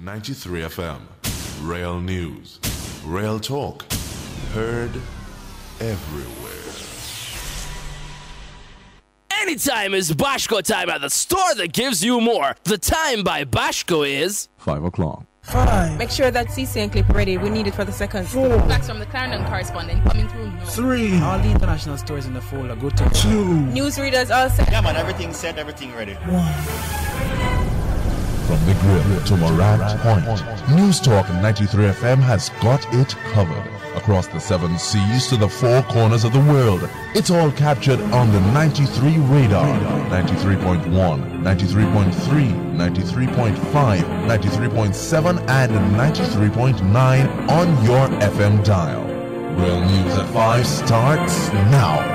93 FM. Real news. Real talk. Heard everywhere. Anytime is Bashko time at the store that gives you more. The time by Bashko is 5 o'clock. 5. Make sure that CC and clip ready. We need it for the second. 4. Facts from the Clarendon correspondent coming through. 3. All the international stores in the folder. Good to 2. Newsreaders all set. Yeah, man, everything set, everything ready. 1. From the grill to Morant Point, Newstalk 93 FM has got it covered. Across the 7 seas to the 4 corners of the world, it's all captured on the 93 radar. 93.1, 93.3, 93.5, 93.7 and 93.9 on your FM dial. Real News at 5 starts now.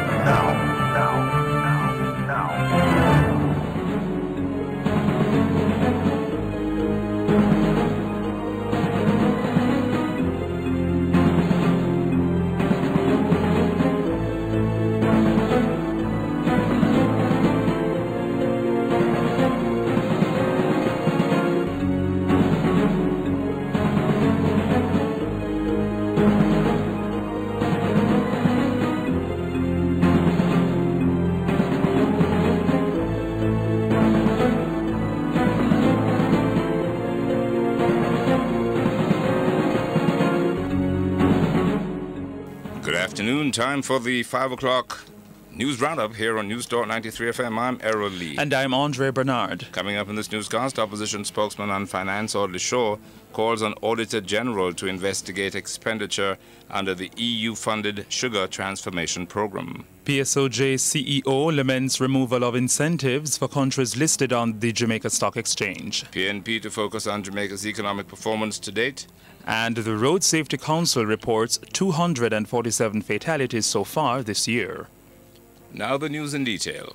Time for the 5 o'clock news roundup here on Newstalk 93 FM. I'm Errol Lee. And I'm Andre Bernard. Coming up in this newscast, opposition spokesman on finance Audley Shaw calls on Auditor General to investigate expenditure under the EU-funded sugar transformation program. PSOJ CEO laments removal of incentives for countries listed on the Jamaica Stock Exchange. PNP to focus on Jamaica's economic performance to date. And the Road Safety Council reports 247 fatalities so far this year. Now the news in detail.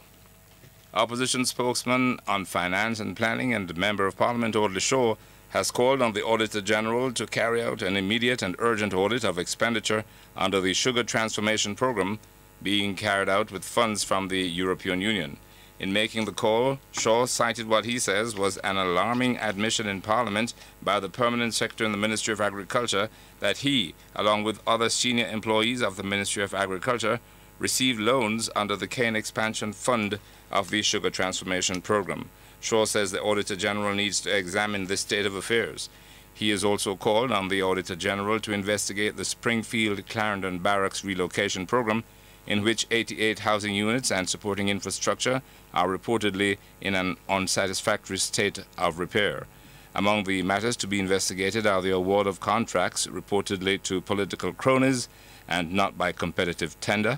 Opposition spokesman on finance and planning and Member of Parliament Audley Shaw has called on the Auditor General to carry out an immediate and urgent audit of expenditure under the sugar transformation program being carried out with funds from the European Union. In making the call, Shaw cited what he says was an alarming admission in Parliament by the Permanent Secretary in the Ministry of Agriculture that he, along with other senior employees of the Ministry of Agriculture, received loans under the Cane Expansion Fund of the Sugar Transformation Program. Shaw says the Auditor General needs to examine this state of affairs. He has also called on the Auditor General to investigate the Springfield Clarendon Barracks relocation program, in which 88 housing units and supporting infrastructure are reportedly in an unsatisfactory state of repair. Among the matters to be investigated are the award of contracts reportedly to political cronies and not by competitive tender,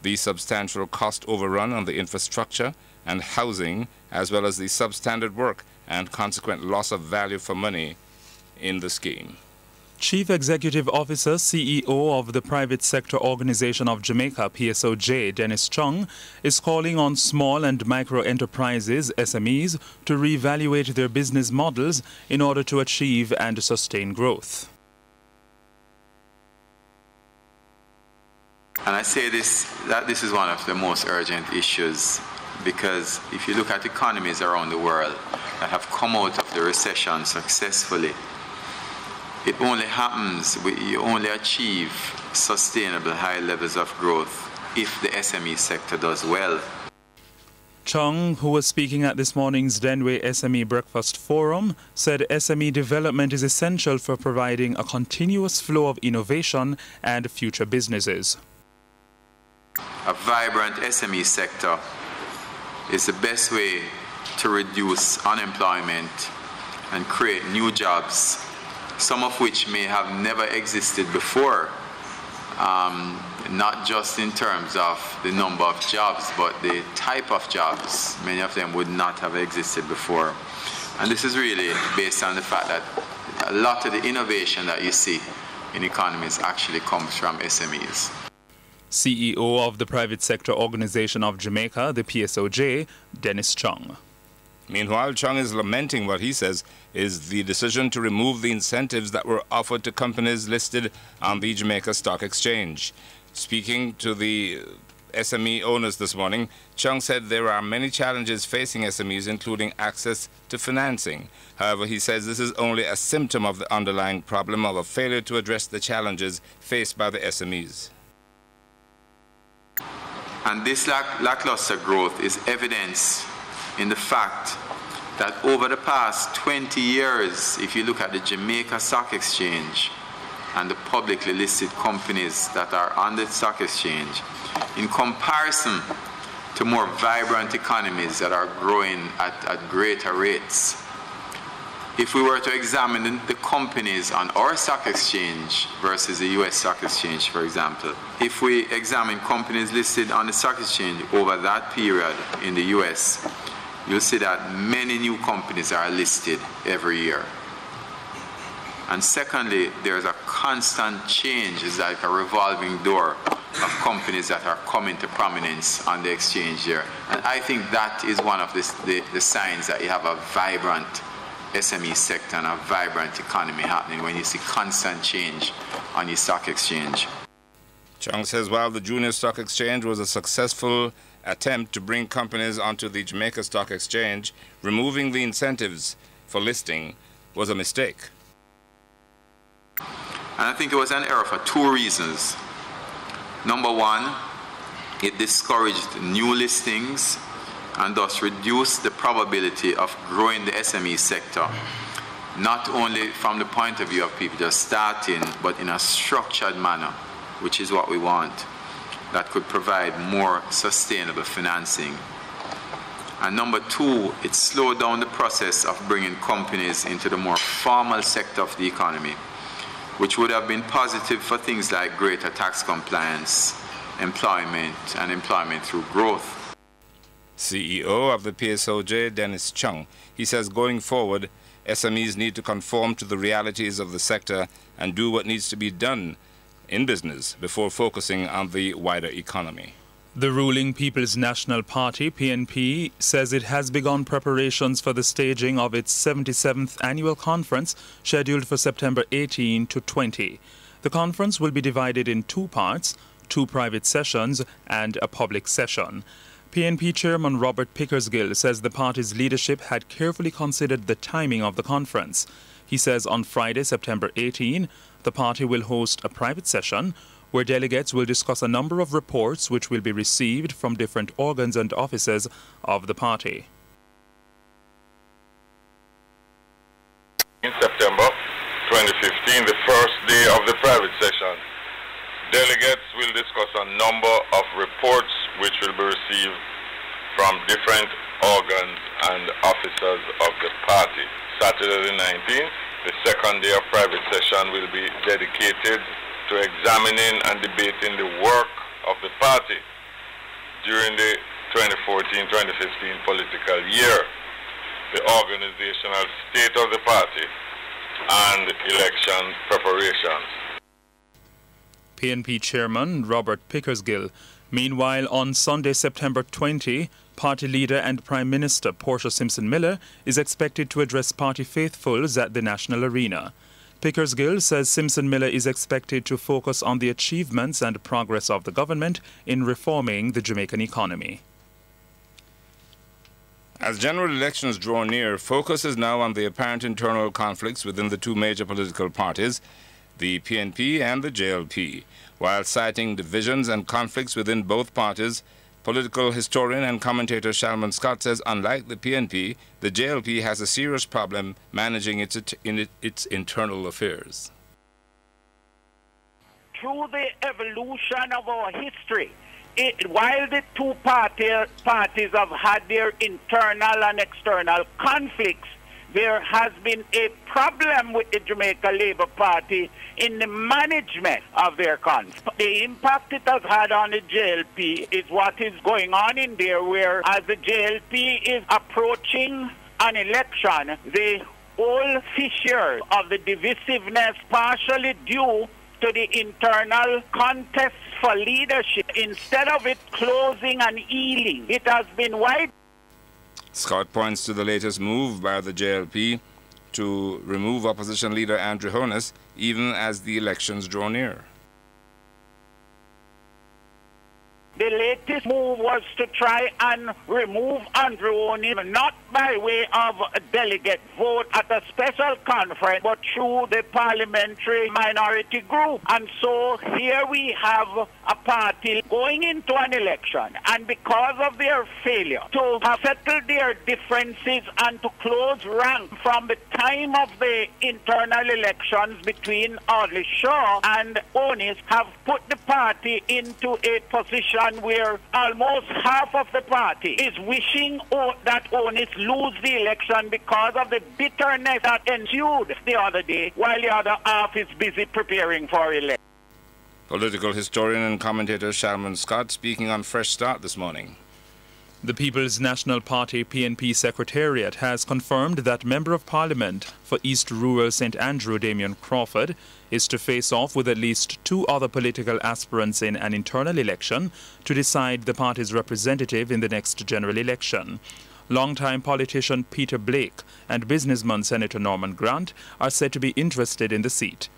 the substantial cost overrun on the infrastructure and housing, as well as the substandard work and consequent loss of value for money in the scheme. Chief Executive Officer, CEO of the Private Sector Organization of Jamaica, PSOJ, Dennis Chung, is calling on small and micro enterprises, SMEs, to reevaluate their business models in order to achieve and sustain growth. And I say that this is one of the most urgent issues, because if you look at economies around the world that have come out of the recession successfully, it only happens, you only achieve sustainable high levels of growth if the SME sector does well. Chung, who was speaking at this morning's Denway SME Breakfast Forum, said SME development is essential for providing a continuous flow of innovation and future businesses. A vibrant SME sector is the best way to reduce unemployment and create new jobs, some of which may have never existed before, not just in terms of the number of jobs, but the type of jobs. Many of them would not have existed before. And this is really based on the fact that a lot of the innovation that you see in economies actually comes from SMEs. CEO of the Private Sector Organization of Jamaica, the PSOJ, Dennis Chung. Meanwhile, Chung is lamenting what he says is the decision to remove the incentives that were offered to companies listed on the Jamaica Stock Exchange. Speaking to the SME owners this morning, Chung said there are many challenges facing SMEs, including access to financing. However, he says this is only a symptom of the underlying problem of a failure to address the challenges faced by the SMEs. And this lackluster growth is evidence in the fact that over the past 20 years, if you look at the Jamaica Stock Exchange and the publicly listed companies that are on the stock exchange, in comparison to more vibrant economies that are growing at greater rates, if we were to examine the companies on our stock exchange versus the US stock exchange, for example, if we examine companies listed on the stock exchange over that period in the US, you'll see that many new companies are listed every year. And secondly, there's a constant change. It's like a revolving door of companies that are coming to prominence on the exchange there. And I think that is one of the signs that you have a vibrant SME sector and a vibrant economy happening when you see constant change on your stock exchange. Chung says while the Junior Stock Exchange was a successful attempt to bring companies onto the Jamaica Stock Exchange, removing the incentives for listing was a mistake. And I think it was an error for two reasons. Number one, it discouraged new listings and thus reduced the probability of growing the SME sector, not only from the point of view of people just starting, but in a structured manner, which is what we want, that could provide more sustainable financing. And number two, it slowed down the process of bringing companies into the more formal sector of the economy, which would have been positive for things like greater tax compliance, employment, and employment through growth. CEO of the PSOJ, Dennis Chung, he says going forward, SMEs need to conform to the realities of the sector and do what needs to be done in business before focusing on the wider economy. The ruling People's National Party, PNP, says it has begun preparations for the staging of its 77th annual conference scheduled for September 18 to 20. The conference will be divided in two parts, two private sessions and a public session. PNP Chairman Robert Pickersgill says the party's leadership had carefully considered the timing of the conference. He says on Friday, September 18, the party will host a private session where delegates will discuss a number of reports which will be received from different organs and offices of the party. In September 2015, the first day of the private session, delegates will discuss a number of reports which will be received from different organs and officers of the party. Saturday the 19th, the second day of private session will be dedicated to examining and debating the work of the party during the 2014-2015 political year, the organizational state of the party, and election preparations. PNP Chairman Robert Pickersgill. Meanwhile, on Sunday, September 20, party leader and Prime Minister Portia Simpson-Miller is expected to address party faithfuls at the National Arena. Pickersgill says Simpson-Miller is expected to focus on the achievements and progress of the government in reforming the Jamaican economy. As general elections draw near, focus is now on the apparent internal conflicts within the two major political parties, the PNP and the JLP. While citing divisions and conflicts within both parties, political historian and commentator Shalman Scott says unlike the PNP, the JLP has a serious problem managing its internal affairs. Through the evolution of our history, while the two parties have had their internal and external conflicts, there has been a problem with the Jamaica Labour Party in the management of their conflict. The impact it has had on the JLP is what is going on in there, where as the JLP is approaching an election, the whole fissure of the divisiveness partially due to the internal contest for leadership. Instead of it closing and healing, it has been wide. Scott points to the latest move by the JLP to remove opposition leader Andrew Holness even as the elections draw near. The latest move was to try and remove Andrew O'Neill, not by way of a delegate vote at a special conference, but through the parliamentary minority group. And so here we have a party going into an election, and because of their failure to have settled their differences and to close ranks from the time of the internal elections between Audley Shaw and O'Neill, have put the party into a position where almost half of the party is wishing that O'Neill lose the election because of the bitterness that ensued the other day, while the other half is busy preparing for election. Political historian and commentator Shalman Scott speaking on Fresh Start this morning. The People's National Party PNP Secretariat has confirmed that Member of Parliament for East Rural St Andrew Damien Crawford is to face off with at least two other political aspirants in an internal election to decide the party's representative in the next general election. Longtime politician Peter Blake and businessman Senator Norman Grant are said to be interested in the seat.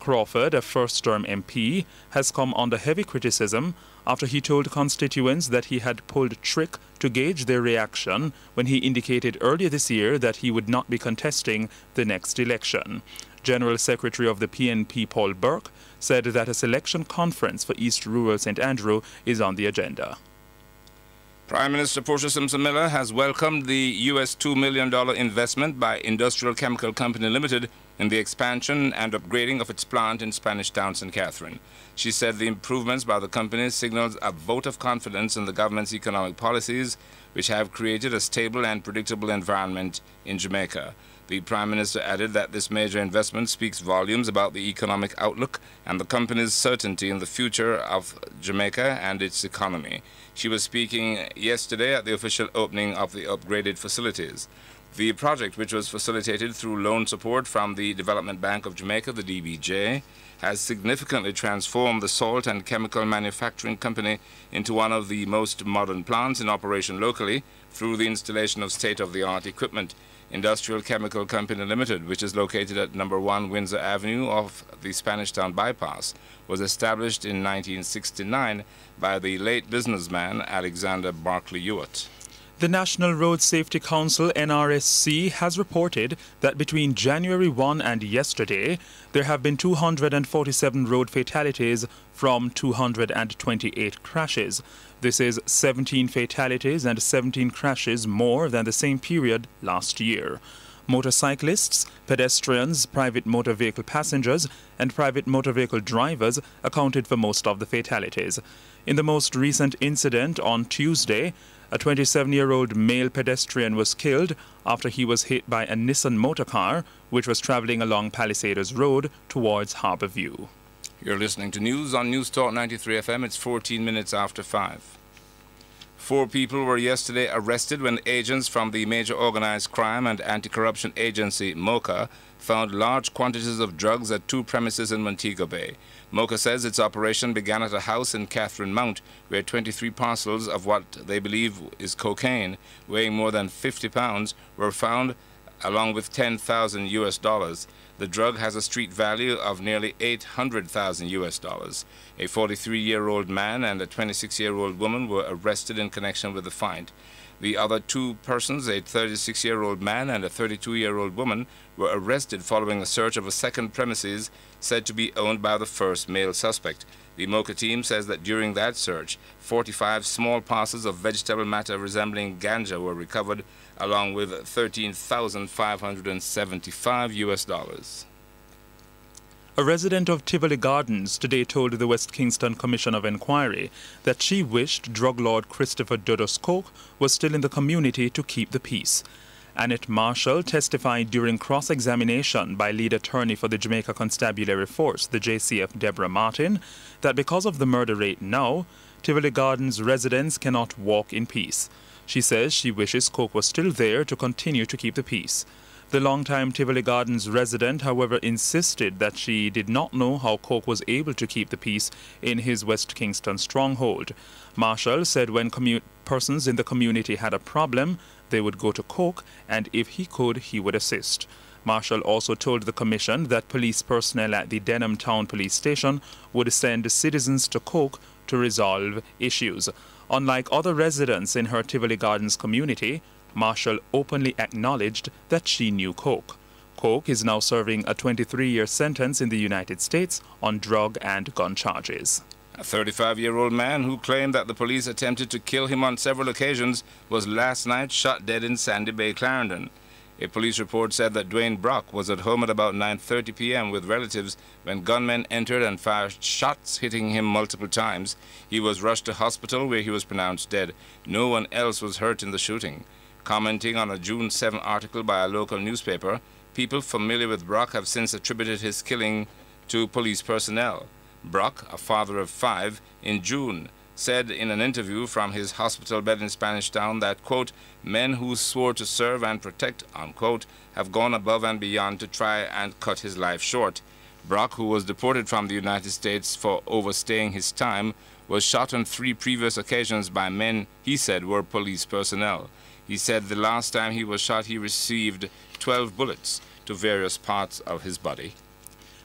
Crawford, a first-term MP, has come under heavy criticism after he told constituents that he had pulled a trick to gauge their reaction when he indicated earlier this year that he would not be contesting the next election. General Secretary of the PNP, Paul Burke, said that a selection conference for East Rural St Andrew is on the agenda. Prime Minister Portia Simpson-Miller has welcomed the US $2 million investment by Industrial Chemical Company Limited in the expansion and upgrading of its plant in Spanish Town, St. Catherine. She said the improvements by the company signals a vote of confidence in the government's economic policies, which have created a stable and predictable environment in Jamaica. The Prime Minister added that this major investment speaks volumes about the economic outlook and the company's certainty in the future of Jamaica and its economy. She was speaking yesterday at the official opening of the upgraded facilities. The project, which was facilitated through loan support from the Development Bank of Jamaica, the DBJ, has significantly transformed the salt and chemical manufacturing company into one of the most modern plants in operation locally through the installation of state-of-the-art equipment. Industrial Chemical Company Limited, which is located at number 1 Windsor Avenue off the Spanish Town Bypass, was established in 1969 by the late businessman Alexander Barclay Ewart. The National Road Safety Council, NRSC, has reported that between January 1 and yesterday, there have been 247 road fatalities from 228 crashes. This is 17 fatalities and 17 crashes more than the same period last year. Motorcyclists, pedestrians, private motor vehicle passengers, and private motor vehicle drivers accounted for most of the fatalities. In the most recent incident on Tuesday, a 27-year-old male pedestrian was killed after he was hit by a Nissan motorcar, which was traveling along Palisades Road towards Harbour View. You're listening to news on Newstalk 93 FM. It's 14 minutes after 5. 4 people were yesterday arrested when agents from the Major Organized Crime and Anti-Corruption Agency, MOCA, found large quantities of drugs at 2 premises in Montego Bay. MOCA says its operation began at a house in Catherine Mount, where 23 parcels of what they believe is cocaine, weighing more than 50 pounds, were found, along with $10,000. The drug has a street value of nearly $800,000. A 43-year-old man and a 26-year-old woman were arrested in connection with the find. The other 2 persons, a 36-year-old man and a 32-year-old woman, were arrested following a search of a second premises said to be owned by the first male suspect. The MOCA team says that during that search, 45 small parcels of vegetable matter resembling ganja were recovered, along with $13,575. A resident of Tivoli Gardens today told the West Kingston Commission of Inquiry that she wished drug lord Christopher Dodos Coke was still in the community to keep the peace. Annette Marshall testified during cross-examination by lead attorney for the Jamaica Constabulary Force, the JCF Deborah Martin, that because of the murder rate now, Tivoli Gardens residents cannot walk in peace. She says she wishes Coke was still there to continue to keep the peace. The longtime Tivoli Gardens resident, however, insisted that she did not know how Coke was able to keep the peace in his West Kingston stronghold. Marshall said when persons in the community had a problem, they would go to Coke, and if he could, he would assist. Marshall also told the commission that police personnel at the Denham Town Police Station would send citizens to Coke to resolve issues. Unlike other residents in her Tivoli Gardens community, Marshall openly acknowledged that she knew Coke. Coke is now serving a 23-year sentence in the United States on drug and gun charges. A 35-year-old man who claimed that the police attempted to kill him on several occasions was last night shot dead in Sandy Bay, Clarendon. A police report said that Dwayne Brock was at home at about 9:30 p.m. with relatives when gunmen entered and fired shots, hitting him multiple times. He was rushed to hospital where he was pronounced dead. No one else was hurt in the shooting. Commenting on a June 7 article by a local newspaper, people familiar with Brock have since attributed his killing to police personnel. Brock, a father of 5, in June said in an interview from his hospital bed in Spanish Town that, quote, men who swore to serve and protect, unquote, have gone above and beyond to try and cut his life short. Brock, who was deported from the United States for overstaying his time, was shot on 3 previous occasions by men he said were police personnel. He said the last time he was shot he received 12 bullets to various parts of his body.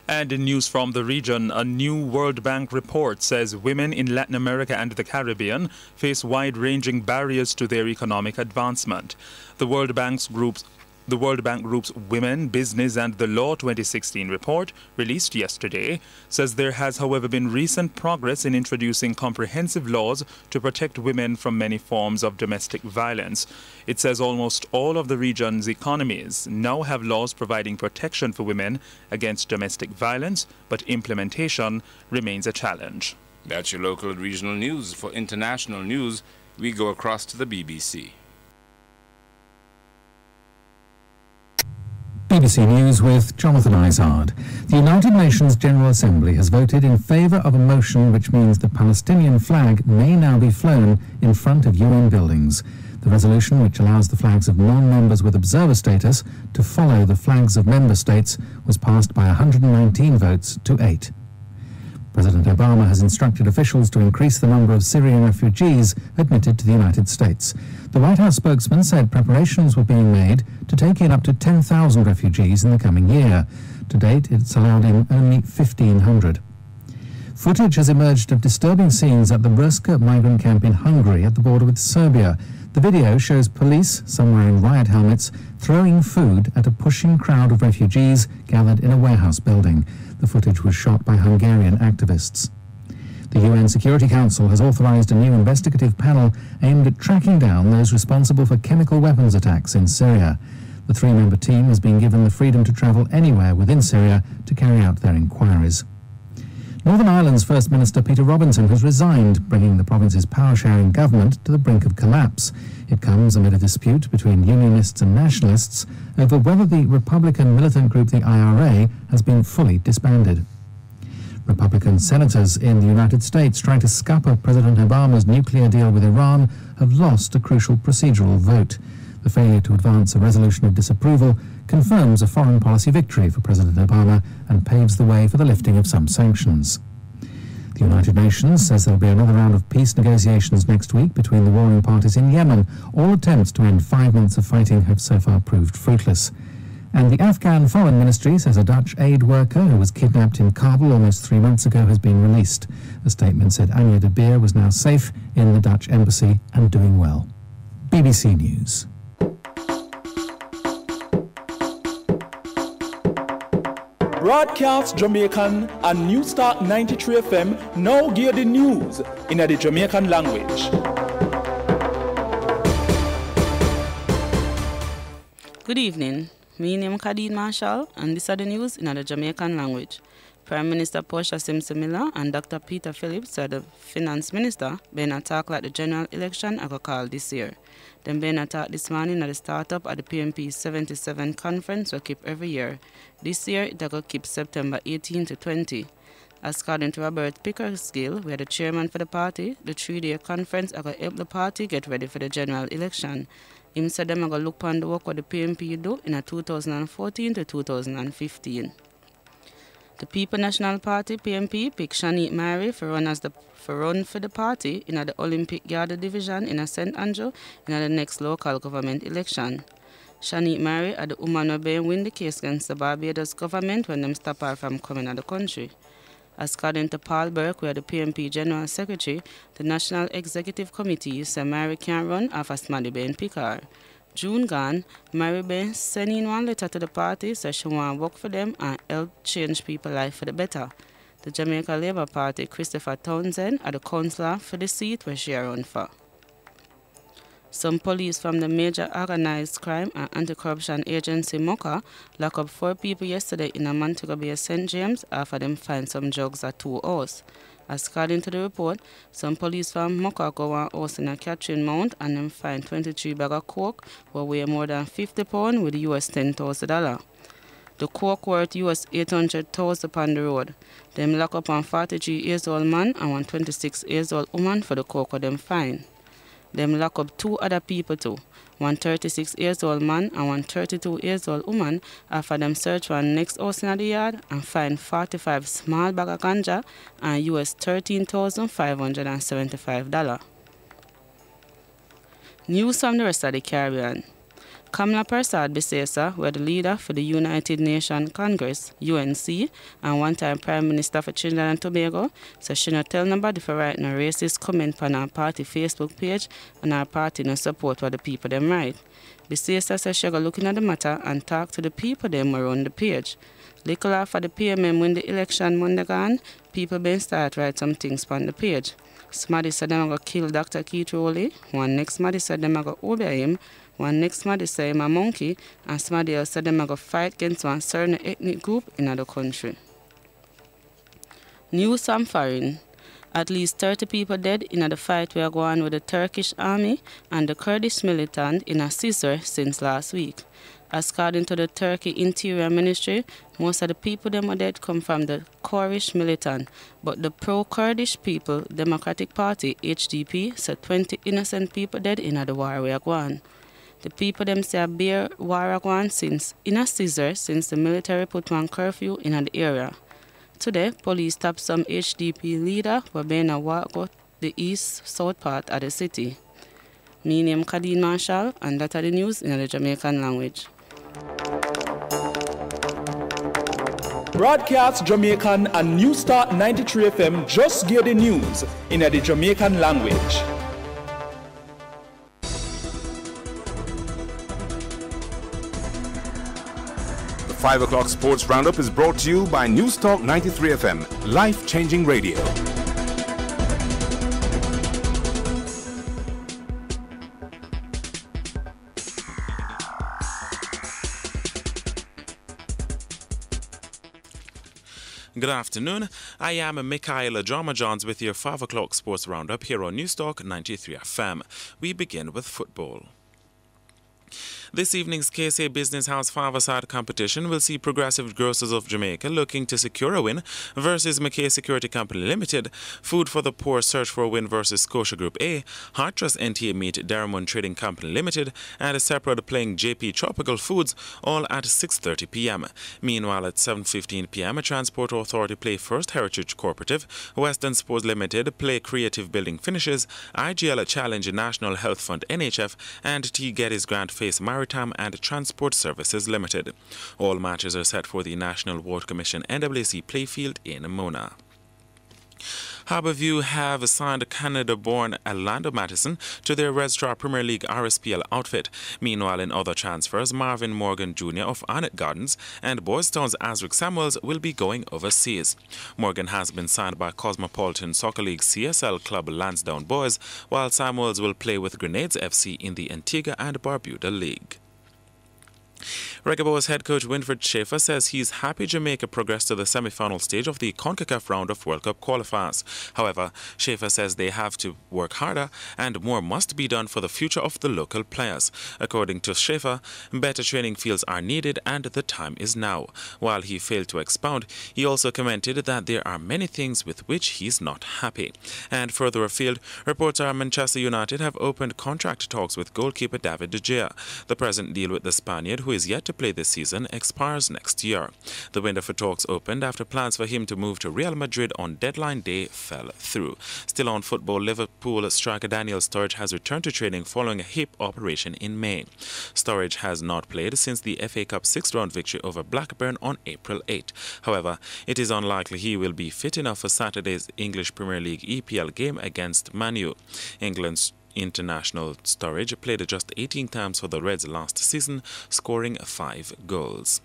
And in news from the region, a new World Bank report says women in Latin America and the Caribbean face wide-ranging barriers to their economic advancement. The World Bank Group's Women, Business and the Law 2016 report, released yesterday, says there has, however, been recent progress in introducing comprehensive laws to protect women from many forms of domestic violence. It says almost all of the region's economies now have laws providing protection for women against domestic violence, but implementation remains a challenge. That's your local and regional news. For international news, we go across to the BBC. BBC News with Jonathan Izard. The United Nations General Assembly has voted in favour of a motion which means the Palestinian flag may now be flown in front of UN buildings. The resolution, which allows the flags of non-members with observer status to follow the flags of member states, was passed by 119 votes to 8. President Obama has instructed officials to increase the number of Syrian refugees admitted to the United States. The White House spokesman said preparations were being made to take in up to 10,000 refugees in the coming year. To date, it's allowed in only 1,500. Footage has emerged of disturbing scenes at the Brska migrant camp in Hungary at the border with Serbia. The video shows police, some wearing riot helmets, throwing food at a pushing crowd of refugees gathered in a warehouse building. The footage was shot by Hungarian activists. The UN Security Council has authorized a new investigative panel aimed at tracking down those responsible for chemical weapons attacks in Syria. The 3-member team has been given the freedom to travel anywhere within Syria to carry out their inquiries. Northern Ireland's First Minister Peter Robinson has resigned, bringing the province's power-sharing government to the brink of collapse. It comes amid a dispute between unionists and nationalists over whether the Republican militant group the IRA has been fully disbanded. Republican senators in the United States trying to scupper President Obama's nuclear deal with Iran have lost a crucial procedural vote. The failure to advance a resolution of disapproval confirms a foreign policy victory for President Obama and paves the way for the lifting of some sanctions. The United Nations says there will be another round of peace negotiations next week between the warring parties in Yemen. All attempts to end 5 months of fighting have so far proved fruitless. And the Afghan Foreign Ministry says a Dutch aid worker who was kidnapped in Kabul almost 3 months ago has been released. A statement said Anya de Beer was now safe in the Dutch embassy and doing well. BBC News. Broadcast Jamaican and Newstalk 93 FM now gear the news in the Jamaican language. Good evening. My name is Khadid Marshall and this is the news in the Jamaican language. Prime Minister Portia Simpson Miller and Dr. Peter Phillips, the Finance Minister, been attacked at the general election I got called this year. Them been attacked this morning at the startup at the PMP 77 conference we keep every year. This year it will keep September 18 to 20. According to Robert Pickersgill, we are the chairman for the party, the 3-day conference will help the party get ready for the general election. Him said them going to look upon the work what the PMP do in 2014 to 2015. The People National Party, PNP, picked Shanique Mary for run for the party in the Olympic Garda Division in St. Andrew in the next local government election. Shanique Mary are the woman who win the case against the Barbados government when them stop her from coming to the country. According to Paul Burke, who is the PMP General Secretary, the National Executive Committee said Mary can't run off as Maddie Bain Picard. June gone, Mary Bain sent in one letter to the party so she want to work for them and help change people's life for the better. The Jamaica Labour Party, Christopher Townsend, are the councillor for the seat where she run for. Some police from the Major Organized Crime and Anti-Corruption Agency, MOCA, locked up 4 people yesterday in a Montego Bay, St. James, after them find some drugs at 2 houses. According to the report, some police from MOCA go on house in a Catherine Mount and them find 23 bags of coke, which weigh more than 50 pounds with US $10,000. The coke worth US $800,000 upon the road. Them lock up one 43-year-old man and one 26-year-old woman for the coke them find. Them lock up 2 other people too, one 36-year-old man and one 32-year-old woman, after them search one next house in the yard and find 45 small bag of ganja and US $13,575. News from the rest of the Caribbean. Kamala Persad Bisesa, who is the leader for the United Nations Congress, UNC, and one-time Prime Minister for Trinidad and Tobago, so she not tell nobody for write no racist comment on her party Facebook page and her party no support what the people them write. Bisesa says she go looking at the matter and talk to the people them around the page. Little after the PMM win the election Monday gone, people been start write some things on the page. Somebody said them go kill Dr. Keith Rowley, one next somebody said them go obey him, one next somebody say I'm a monkey, and somebody else said them go fight against one certain ethnic group in other country. News from foreign. At least 30 people dead in the fight we are going with the Turkish army and the Kurdish militant in a scissor since last week. According to the Turkey Interior Ministry, most of the people them are dead come from the Kurdish militant, but the pro-Kurdish People Democratic Party, HDP, said 20 innocent people dead in the war we are going. The people them say a bear war going since in a scissor since the military put one curfew in the area. Today, police stopped some HDP leader who been a walk out the east-south part of the city. My name is Kadeen Marshall, and that are the news in the Jamaican language. Broadcast Jamaican and Newstalk 93 FM just give the news in the Jamaican language. The 5 o'clock Sports Roundup is brought to you by Newstalk 93 FM, life-changing radio. Good afternoon. I am Michaela Drama Johns with your 5 o'clock Sports Roundup here on Newstalk 93 FM. We begin with football. This evening's KSA Business House 5-a-side competition will see Progressive Grocers of Jamaica looking to secure a win versus McKay Security Company Limited, Food for the Poor search for a win versus Scotia Group A, Heart Trust NTA meet Darramon Trading Company Limited, and a separate playing JP Tropical Foods, all at 6:30 p.m. Meanwhile, at 7:15 p.m., a Transport Authority play First Heritage Cooperative, Western Sports Limited play Creative Building Finishes, IGL challenge National Health Fund NHF, and T. Geddes Grant face Maritime and Transport Services Limited. All matches are set for the National Ward Commission NWC playfield in Mona. Harbourview have signed Canada-born Orlando Mattison to their Registrar Premier League RSPL outfit. Meanwhile, in other transfers, Marvin Morgan Jr. of Arnett Gardens and Boystone's Azric Samuels will be going overseas. Morgan has been signed by Cosmopolitan Soccer League CSL club Lansdowne Boys, while Samuels will play with Grenades FC in the Antigua and Barbuda League. Reggae Boys head coach Winfred Schaefer says he's happy Jamaica progressed to the semi-final stage of the CONCACAF round of World Cup qualifiers. However, Schaefer says they have to work harder and more must be done for the future of the local players. According to Schaefer, better training fields are needed and the time is now. While he failed to expound, he also commented that there are many things with which he's not happy. And further afield, reports are Manchester United have opened contract talks with goalkeeper David De Gea. The present deal with the Spaniard, who is yet to to play this season expires next year. The window for talks opened after plans for him to move to Real Madrid on deadline day fell through. Still on football, Liverpool striker Daniel Sturridge has returned to training following a hip operation in May. Sturridge has not played since the FA Cup 6th round victory over Blackburn on April 8. However, it is unlikely he will be fit enough for Saturday's English Premier League EPL game against Man U. England's international Sturridge played just 18 times for the Reds last season, scoring 5 goals.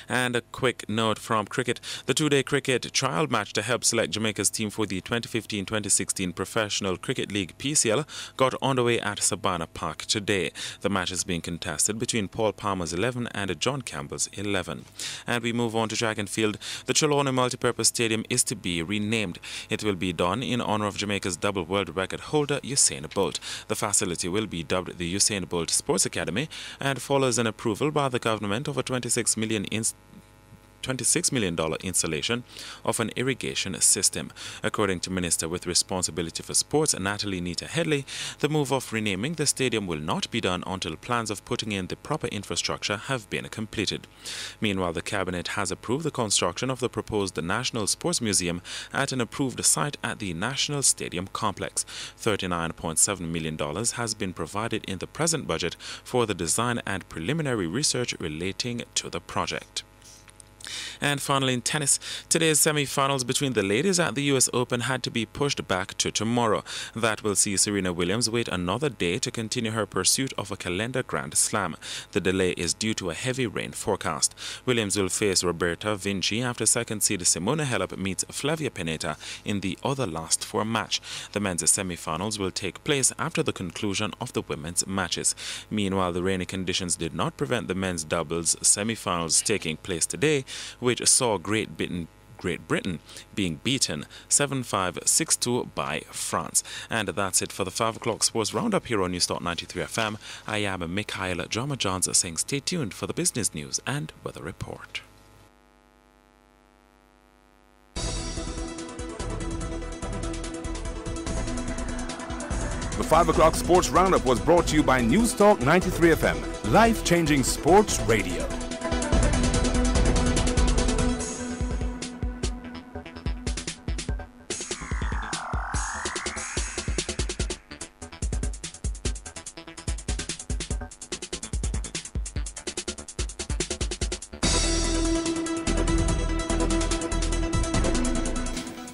And a quick note from cricket. The two-day cricket trial match to help select Jamaica's team for the 2015-2016 Professional Cricket League PCL got underway at Savannah Park today. The match is being contested between Paul Palmer's 11 and John Campbell's 11. And we move on to track and field. The Trelawney Multipurpose Stadium is to be renamed. It will be done in honor of Jamaica's double world record holder Usain Bolt. The facility will be dubbed the Usain Bolt Sports Academy and follows an approval by the government of a $26 million installation of an irrigation system. According to Minister with responsibility for sports, Natalie Nita Headley, the move of renaming the stadium will not be done until plans of putting in the proper infrastructure have been completed. Meanwhile, the Cabinet has approved the construction of the proposed National Sports Museum at an approved site at the National Stadium Complex. $39.7 million has been provided in the present budget for the design and preliminary research relating to the project. And finally, in tennis, today's semi-finals between the ladies at the US Open had to be pushed back to tomorrow. That will see Serena Williams wait another day to continue her pursuit of a calendar Grand Slam. The delay is due to a heavy rain forecast. Williams will face Roberta Vinci after second seed Simona Halep meets Flavia Pennetta in the other last 4 match. The men's semi-finals will take place after the conclusion of the women's matches. Meanwhile, the rainy conditions did not prevent the men's doubles semi-finals taking place today, which saw Great Britain being beaten 7-5, 6-2 by France. And that's it for the 5 o'clock sports roundup here on Newstalk 93 FM. I am Mikhail Drama Johns saying stay tuned for the business news and weather report. The 5 o'clock sports roundup was brought to you by Newstalk 93 FM, life-changing sports radio.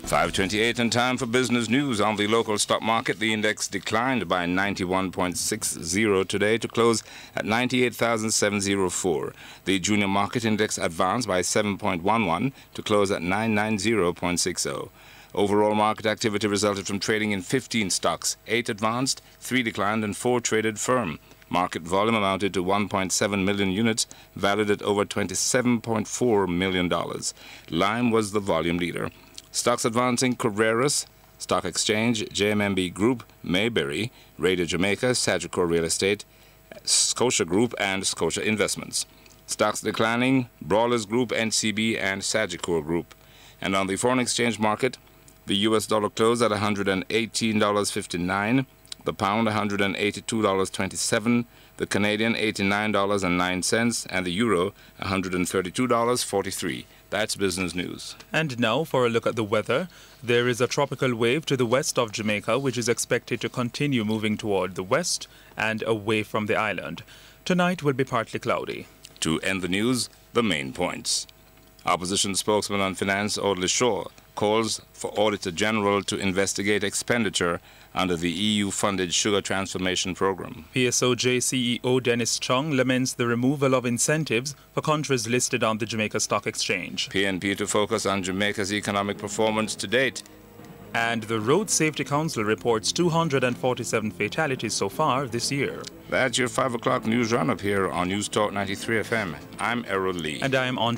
.28 and time for business news. On the local stock market, the index declined by 91.60 today to close at 98,704. The junior market index advanced by 7.11 to close at 990.60. Overall market activity resulted from trading in 15 stocks. 8 advanced, 3 declined, and 4 traded firm. Market volume amounted to 1.7 million units, valued at over $27.4 million. Lime was the volume leader. Stocks advancing: Carreras Stock Exchange, JMMB Group, Mayberry, Radio Jamaica, Sagicor Real Estate, Scotia Group, and Scotia Investments. Stocks declining: Brawlers Group, NCB, and Sagicor Group. And on the foreign exchange market, the US dollar closed at $118.59, the pound $182.27, the Canadian $89.09, and the euro $132.43. That's business news. And now for a look at the weather. There is a tropical wave to the west of Jamaica, which is expected to continue moving toward the west and away from the island. Tonight will be partly cloudy. To end the news, the main points. Opposition spokesman on finance, Audley Shaw, calls for Auditor General to investigate expenditure under the EU-funded Sugar Transformation Program. PSOJ CEO Dennis Chung laments the removal of incentives for countries listed on the Jamaica Stock Exchange. PNP to focus on Jamaica's economic performance to date. And the Road Safety Council reports 247 fatalities so far this year. That's your 5 o'clock news roundup here on Newstalk 93 FM. I'm Errol Lee. And I'm Andre.